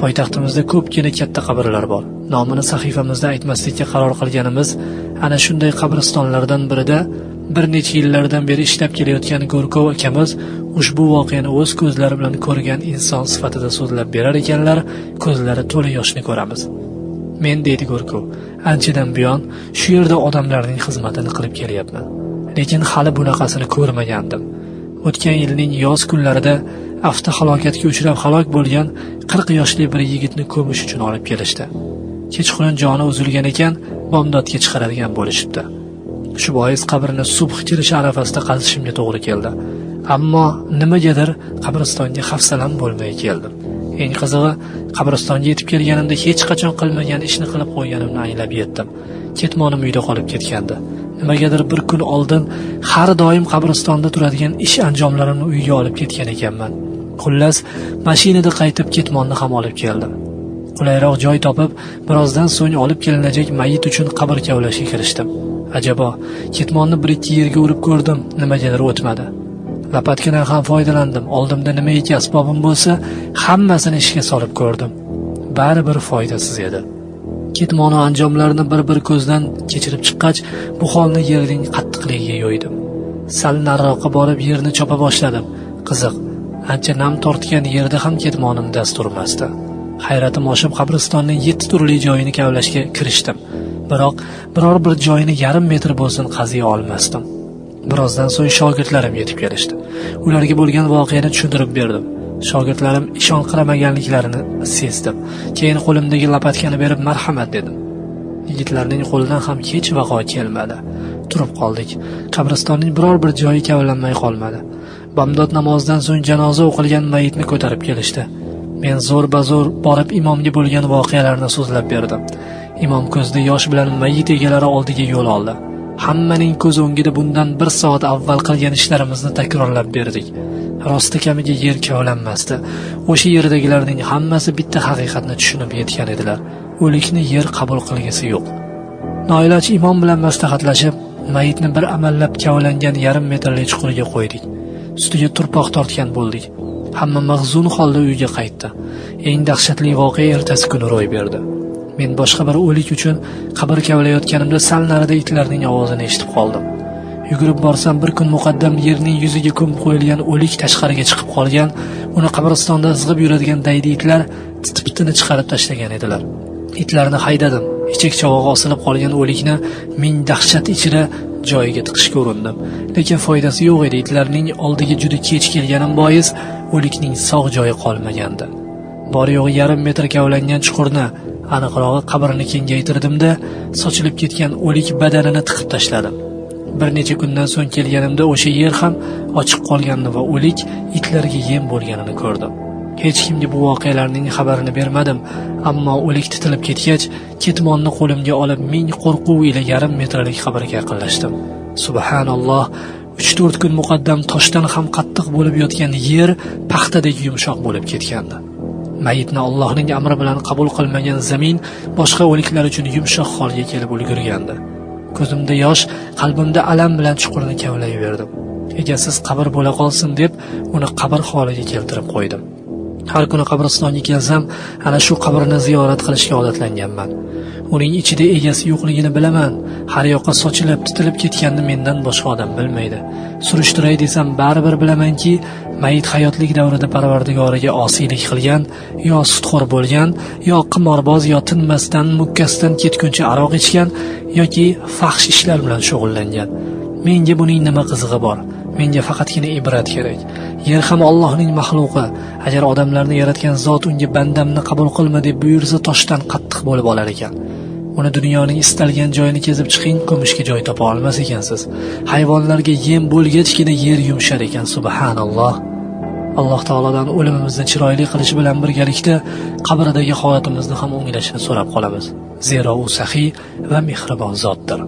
Poytaxtimizda ko'pgina katta qabrlar bor. Nomini sahifamizda aytmaslikka qaror qilganimiz ana shunday qabristonlardan birida bir necha yillardan beri ishlab kelayotgan Go'rkov akamiz ushbu voqeani o'z ko'zlari bilan ko'rgan inson sifatida so'zlab berar ekanlar, ko'zlari to'la yoshni ko'ramiz. Men, deydi Go'rkov, anchadan buyon shu yerda odamlarning xizmatini qilib kelyapman. Lekin hali bunaqasini ko'rmagandim. O'tgan yilning yoz kunlarida avtohalokatga uchrab halok bo'lgan 40 yoshli bir yigitni ko'mish uchun olib kelishdi. Kechqurun joni uzilgan ekan, bomdodga chiqaradigan bo'lishibdi. Shu bois qabrni subh kirishi arafasida qazishimga to'g'ri keldi. Ammo nimagadir qabristonga hafsalam bo'lmay keldim. Eng qizig'i, qabristonga yetib kelganimda hech qachon qilmagan ishni qilib qo'yganimni anglab yetdim. Ketmonim uyda qolib ketgandi. Nimagadir bir kun oldin har doim qabristonda turadigan ish anjomlarimni uyga olib ketgan ekanman. Xullas, mashinada qaytib ketmonni ham olib keldim. Qulayroq joy topib, birozdan so'ng olib kelinajak mayit uchun qabr kavlashga kirishdim. Ajabo, ketmonni bir-ikki yerga urib ko'rdim, nimagadir o'tmadi. Lapatkadan ham foydalandim. Oldimda nimaiki asbobim bo'lsa, hammasini ishga solib ko'rdim. Baribir foydasiz edi. Ketmoni anjomlarini bir ko'zdan kechirib chiqqach, bu holni yerning qattiqligiga yo'ydim. Sal nariroqqa borib yerni chopa boshladim. Qiziq, ancha nam tortgan yerda ham ketmonim dast urmasdi. Hayratim oshib qabristonning 7 turli joyini kavlashga kirishdim. Biroq biror bir joyini yarim metr bo'lsin qaziy olmasdim. Birozdan so'ng shogirdlarim yetib kelishdi. Ularga bo'lgan voqeani tushuntirib berdim. Shogirdlarim ishonqiramaganliklarini sezdim. Keyin qo'limdagi lapatkani berib marhamat dedim. Yigitlarning qo'lidan ham hech vaqo kelmadi. Turib qoldik. Qabristonning biror bir joyi kavlanmay qolmadi. Bomdod namozidan so'ng janoza o'qilgan mayitni ko'tarib kelishdi. Men zo'r-bazo'r borib imomga bo'lgan voqealarni so'zlab berdim. Imom ko'zda yosh bilan mayit egalari oldiga yo'l oldi. Hammaning ko'z o'ngida bundan 1 soat avval qilgan ishlarimizni takrorlab berdik. Rosti kamiga yer kavlanmasdi. O'sha yerdagilarning hammasi bitta haqiqatni tushunib yetgan edilar. O'likni yer qabul qilgisi yo'q. Noiloj imom bilan maslahatlashib, mayitni bir amallab kavlangan yarim metrli chuqurga qo'ydik. Ustiga turpoq tortgan bo'ldik. Hamma mag'zun holda uyga qaytdi. Eng dahshatli voqea ertasi kuni ro'y berdi. Men boshqa bir o'lik uchun qabr kavlayotganimda sal narida itlarning ovozini eshitib qoldim. Yugurib borsam bir kun muqaddam yerning yuziga ko'mib qo'yilgan o'lik tashqariga chiqib qolgan, uni qabristonda izg'ib yuradigan daydi itlar titiptini chiqarib tashlagan edilar. Itlarni haydadim. Ichak chavog'i osilib qolgan o'likni ming dahshat ichida joyiga tiqishga urindim. Lekin foydasi yo'q edi. Itlarning oldiga juda kech kelganim bois o'likning sog' joyi qolmagandi. Bor yo'g'i yarim metr kavlangan chuqurni, aniqrog'i qabrni kengaytirdimda, sochilib ketgan o'lik badanini tiqib tashladim. Bir necha kundan so'ng kelganimda o'sha yer ham ochiq qolganini va o'lik itlarga yem bo'lganini ko'rdim. Hech kimga bu voqealarning xabarini bermadim, ammo o'lik titilib ketgach, ketmonni qo'limga olib ming qo'rquv ila yarim metrlik qabrga yaqinlashdim. Subhanalloh, 3-4 kun muqaddam toshdan ham qattiq bo'lib yotgan yer paxtadek yumshoq bo'lib ketgandi. Mayitni Allohning amri bilan qabul qilmagan zamin boshqa o'liklar uchun yumshoq holga kelib ulgurgandi. Ko'zimda yosh, qalbimda alam bilan chuqurni kavlayverdim. Egasiz qabr bo'la qolsin deb uni qabr holiga keltirib qo'ydim. Har kuni qabristonga kelsam, ana shu qabrni ziyorat qilishga odatlanganman. Uning ichida egasi yo'qligini bilaman. Har yoqqa sochilib, titilib ketganini mendan boshqa odam bilmaydi. Surishtiray desam, baribir bilamanki, mayit hayotlik davrida Parvardigoriga osiylik qilgan, yo sudxo'r bo'lgan, yo qimorboz, yo tinmasdan, mukkasidan ketguncha aroq ichgan yoki fahsh ishlar bilan shug'ullangan. Menga buning nima qizig'i bor? Menga faqatgina ibrat kerak. Yer ham Allohning maxluqi. Agar odamlarni yaratgan zot unga bandamni qabul qilma deb buyursa, toshdan qattiq bo'lib olar ekan. Uni dunyoning istalgan joyini kezib chiqing, ko'mishga joy topa olmas ekansiz. Hayvonlarga yem bo'lgachgina yer yumshar ekan, subhanalloh. Alloh taolodan o'limimizni chiroyli qilish bilan birgalikda qabrdagi holatimizni ham o'nglashini so'rab qolamiz. Zero u saxiy va mehribon zotdir.